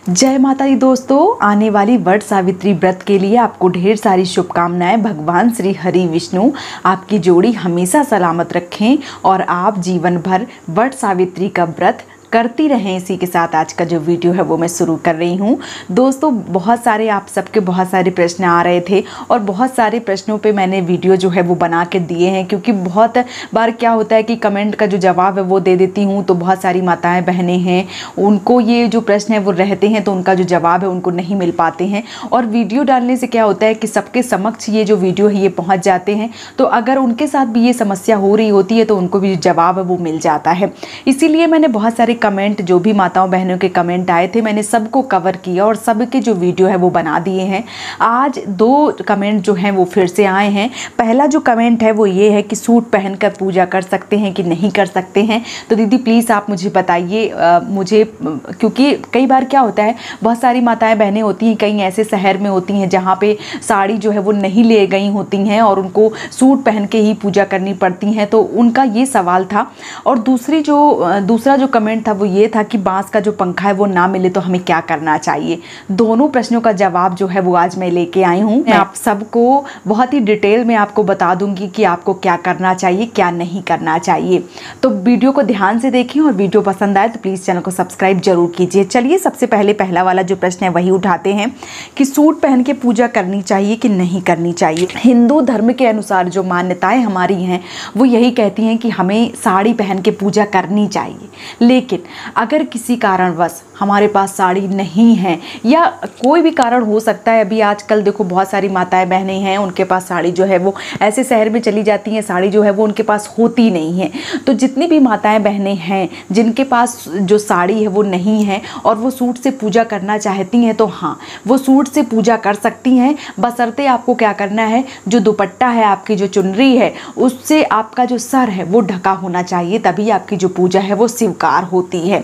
जय माता दी दोस्तों, आने वाली वट सावित्री व्रत के लिए आपको ढेर सारी शुभकामनाएं। भगवान श्री हरि विष्णु आपकी जोड़ी हमेशा सलामत रखें और आप जीवन भर वट सावित्री का व्रत करती रहें। इसी के साथ आज का जो वीडियो है वो मैं शुरू कर रही हूँ। दोस्तों, बहुत सारे आप सबके बहुत सारे प्रश्न आ रहे थे और बहुत सारे प्रश्नों पे मैंने वीडियो जो है वो बना के दिए हैं, क्योंकि बहुत बार क्या होता है कि कमेंट का जो जवाब है वो दे देती हूँ तो बहुत सारी माताएं बहनें हैं, उनको ये जो प्रश्न है वो रहते हैं तो उनका जो जवाब है उनको नहीं मिल पाते हैं। और वीडियो डालने से क्या होता है कि सबके समक्ष ये जो वीडियो है ये पहुँच जाते हैं, तो अगर उनके साथ भी ये समस्या हो रही होती है तो उनको भी जो जवाब है वो मिल जाता है। इसीलिए मैंने बहुत सारे कमेंट, जो भी माताओं बहनों के कमेंट आए थे, मैंने सबको कवर किया और सबके जो वीडियो है वो बना दिए हैं। आज दो कमेंट जो हैं वो फिर से आए हैं। पहला जो कमेंट है वो ये है कि सूट पहनकर पूजा कर सकते हैं कि नहीं कर सकते हैं। तो दीदी प्लीज़ आप मुझे बताइए, मुझे, क्योंकि कई बार क्या होता है, बहुत सारी माताएं बहनें होती हैं, कई ऐसे शहर में होती हैं जहाँ पे साड़ी जो है वो नहीं ले गई होती हैं और उनको सूट पहन के ही पूजा करनी पड़ती हैं, तो उनका ये सवाल था। और दूसरा जो कमेंट था वो ये था कि बांस का जो पंखा है वो ना मिले तो हमें क्या करना चाहिए। दोनों प्रश्नों का जवाब जो है वो आज मैं लेके आई हूँ। मैं आप सबको बहुत ही डिटेल में आपको बता दूंगी कि आपको क्या करना चाहिए, क्या नहीं करना चाहिए। तो वीडियो को ध्यान से देखें और वीडियो पसंद आए तो प्लीज़ चैनल को सब्सक्राइब जरूर कीजिए। चलिए सबसे पहला वाला जो प्रश्न है वही उठाते हैं कि सूट पहन के पूजा करनी चाहिए कि नहीं करनी चाहिए। हिंदू धर्म के अनुसार जो मान्यताएं हमारी हैं वो यही कहती हैं कि हमें साड़ी पहन के पूजा करनी चाहिए, लेकिन अगर किसी कारणवश हमारे पास साड़ी नहीं है या कोई भी कारण हो सकता है, अभी आजकल देखो बहुत सारी माताएं बहनें हैं उनके पास साड़ी जो है वो ऐसे शहर में चली जाती हैं, साड़ी जो है वो उनके पास होती नहीं है। तो जितनी भी माताएं बहनें हैं जिनके पास जो साड़ी है वो नहीं है और वो सूट से पूजा करना चाहती हैं, तो हाँ, वो सूट से पूजा कर सकती हैं, बशर्ते आपको क्या करना है, जो दुपट्टा है, आपकी जो चुनरी है, उससे आपका जो सर है वो ढका होना चाहिए, तभी आपकी जो पूजा है वो स्वीकार होती है।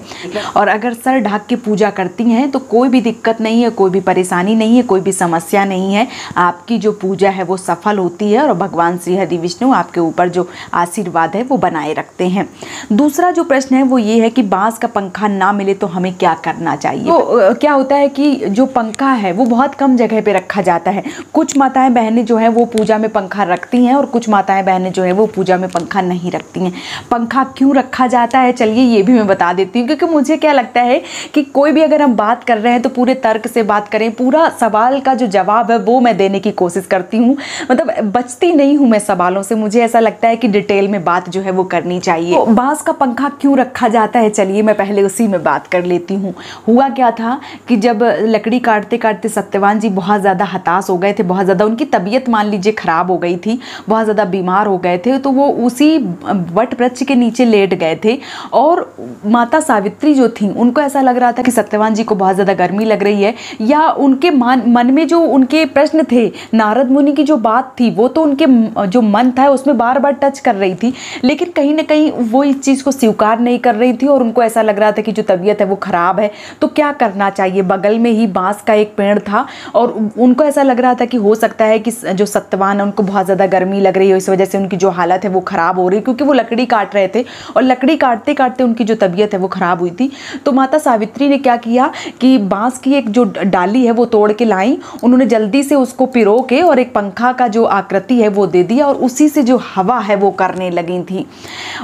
और अगर सर ढक के पूजा करती हैं तो कोई भी दिक्कत नहीं है, कोई भी परेशानी नहीं है, कोई भी समस्या नहीं है, आपकी जो पूजा है वो सफल होती है और भगवान श्री हरि विष्णु आपके ऊपर जो आशीर्वाद है वो बनाए रखते हैं। दूसरा जो प्रश्न है वो ये है कि बांस का पंखा ना मिले तो हमें क्या करना चाहिए। तो क्या होता है कि जो पंखा है वो बहुत कम जगह पे रखा जाता है। कुछ माताएं बहनें जो है वो पूजा में पंखा रखती हैं और कुछ माताएं बहनें जो है वो पूजा में पंखा नहीं रखती हैं। पंखा क्यों रखा जाता है, चलिए ये भी मैं बता देती हूँ, क्योंकि मुझे क्या लगता है कि कोई भी अगर हम बात कर रहे हैं तो पूरे तर्क से बात करें, पूरा सवाल का जो जवाब है वो मैं देने की कोशिश करती हूँ, मतलब बचती नहीं हूँ मैं सवालों से। मुझे ऐसा लगता है कि डिटेल में बात जो है वो करनी चाहिए। तो बांस का पंखा क्यों रखा जाता है, चलिए मैं पहले उसी में बात कर लेती हूँ। हुआ क्या था कि जब लकड़ी काटते काटते सत्यवान जी बहुत ज़्यादा हताश हो गए थे, बहुत ज़्यादा उनकी तबीयत मान लीजिए ख़राब हो गई थी, बहुत ज़्यादा बीमार हो गए थे, तो वो उसी वट वृक्ष के नीचे लेट गए थे और माता सावित्री जो थी उनको ऐसा लग रहा था कि सत्यवान जी को बहुत ज़्यादा गर्मी लग रही है, या उनके मन में जो उनके प्रश्न थे, नारद मुनि की जो बात थी वो तो उनके जो मन था उसमें बार बार टच कर रही थी, लेकिन कहीं ना कहीं वो इस चीज़ को स्वीकार नहीं कर रही थी और उनको ऐसा लग रहा था कि जो तबीयत है वो ख़राब है तो क्या करना चाहिए। बगल में ही बांस का एक पेड़ था और उनको ऐसा लग रहा था कि हो सकता है कि जो सत्यवान है उनको बहुत ज़्यादा गर्मी लग रही है, इस वजह से उनकी जो हालत है वो ख़राब हो रही है, क्योंकि वो लकड़ी काट रहे थे और लकड़ी काटते काटते उनकी जो तबीयत है वो ख़राब हुई थी। तो माता सावित्री ने क्या किया कि बांस की एक जो डाली है वो तोड़ के लाई, उन्होंने जल्दी से उसको पिरो के और एक पंखा का जो आकृति है वो दे दिया और उसी से जो हवा है वो करने लगी थी।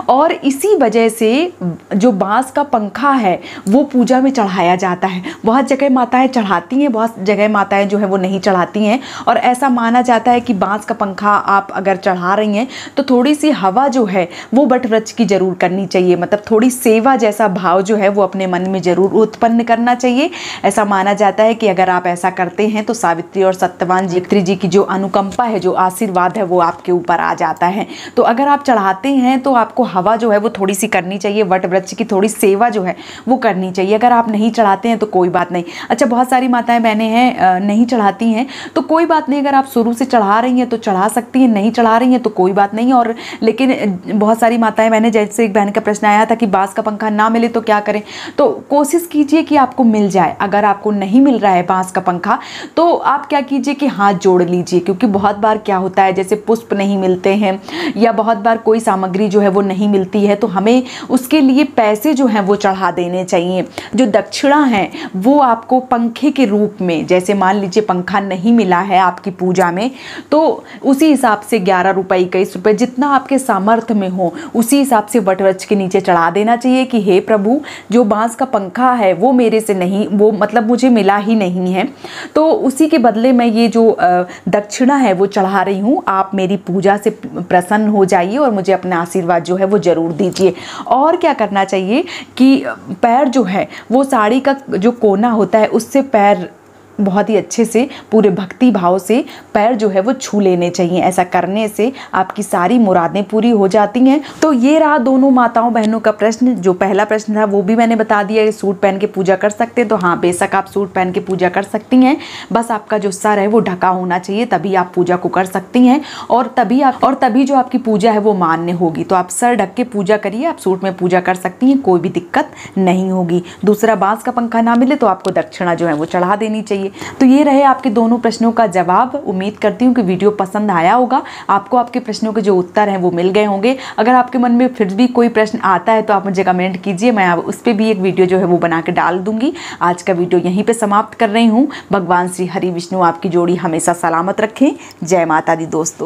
और इसी वजह से जो बांस का पंखा है वो पूजा में चढ़ाया जाता है। बहुत जगह माताएं चढ़ाती हैं, बहुत जगह माताएं जो है वो नहीं चढ़ाती हैं, और ऐसा माना जाता है कि बांस का पंखा आप अगर चढ़ा रही हैं तो थोड़ी सी हवा जो है वो वट वृक्ष की जरूर करनी चाहिए, मतलब थोड़ी सेवा जैसा भाव जो है वो अपने मन में जरूर उत्पन्न करना चाहिए। ऐसा माना जाता है कि अगर आप ऐसा करते हैं तो सावित्री और सत्यवान जी की जो अनुकंपा है, जो आशीर्वाद है वो आपके ऊपर आ जाता है। तो अगर आप चढ़ाते हैं तो आपको हवा जो है वो थोड़ी सी करनी चाहिए, वट वृक्ष की थोड़ी सेवा जो है वो करनी चाहिए। अगर आप नहीं चढ़ाते हैं तो कोई बात नहीं। अच्छा, बहुत सारी माताएं बहनें हैं नहीं चढ़ाती हैं तो कोई बात नहीं, अगर आप शुरू से चढ़ा रही हैं तो चढ़ा सकती हैं, नहीं चढ़ा रही हैं तो कोई बात नहीं। और लेकिन बहुत सारी माताएं बहनें, जैसे एक बहन का प्रश्न आया था कि बांस का पंखा ना मिले तो क्या करें। तो कोशिश कीजिए कि आपको मिल जाए। अगर आपको नहीं मिल रहा है बांस का पंखा तो आप क्या कीजिए कि हाथ जोड़ लीजिए, क्योंकि बहुत बार क्या होता है जैसे पुष्प नहीं मिलते हैं या बहुत बार कोई सामग्री जो है वो नहीं मिलती है, तो हमें उसके लिए पैसे जो हैं वो चढ़ा देने चाहिए। जो दक्षिणा है वो आपको पंखे के रूप में, जैसे मान लीजिए पंखा नहीं मिला है आपकी पूजा में, तो उसी हिसाब से 11 रुपये 21 रुपये जितना आपके सामर्थ्य में हो उसी हिसाब से वटवृक्ष के नीचे चढ़ा देना चाहिए कि हे प्रभु, जो बांस का पंखा है वो मेरे से नहीं, वो मतलब मुझे मिला ही नहीं है, तो उसी के बदले मैं ये जो दक्षिणा है वो चढ़ा रही हूँ, आप मेरी पूजा से प्रसन्न हो जाइए और मुझे अपना आशीर्वाद जो है वो ज़रूर दीजिए। और क्या करना चाहिए कि पैर जो है वो साड़ी का जो कोना होता है उससे पैर बहुत ही अच्छे से पूरे भक्ति भाव से पैर जो है वो छू लेने चाहिए। ऐसा करने से आपकी सारी मुरादें पूरी हो जाती हैं। तो ये रहा दोनों माताओं बहनों का प्रश्न। जो पहला प्रश्न था वो भी मैंने बता दिया कि सूट पहन के पूजा कर सकते हैं, तो हाँ बेशक आप सूट पहन के पूजा कर सकती हैं, बस आपका जो सर है वो ढका होना चाहिए, तभी आप पूजा को कर सकती हैं और तभी जो आपकी पूजा है वो मान्य होगी। तो आप सर ढक के पूजा करिए, आप सूट में पूजा कर सकती हैं, कोई भी दिक्कत नहीं होगी। दूसरा, बांस का पंखा ना मिले तो आपको दक्षिणा जो है वो चढ़ा देनी चाहिए। तो ये रहे आपके दोनों प्रश्नों का जवाब। उम्मीद करती हूँ कि वीडियो पसंद आया होगा, आपको आपके प्रश्नों के जो उत्तर हैं वो मिल गए होंगे। अगर आपके मन में फिर भी कोई प्रश्न आता है तो आप मुझे कमेंट कीजिए, मैं उस पर भी एक वीडियो जो है वो बना के डाल दूंगी। आज का वीडियो यहीं पे समाप्त कर रही हूँ। भगवान श्री हरि विष्णु आपकी जोड़ी हमेशा सलामत रखें। जय माता दी दोस्तों।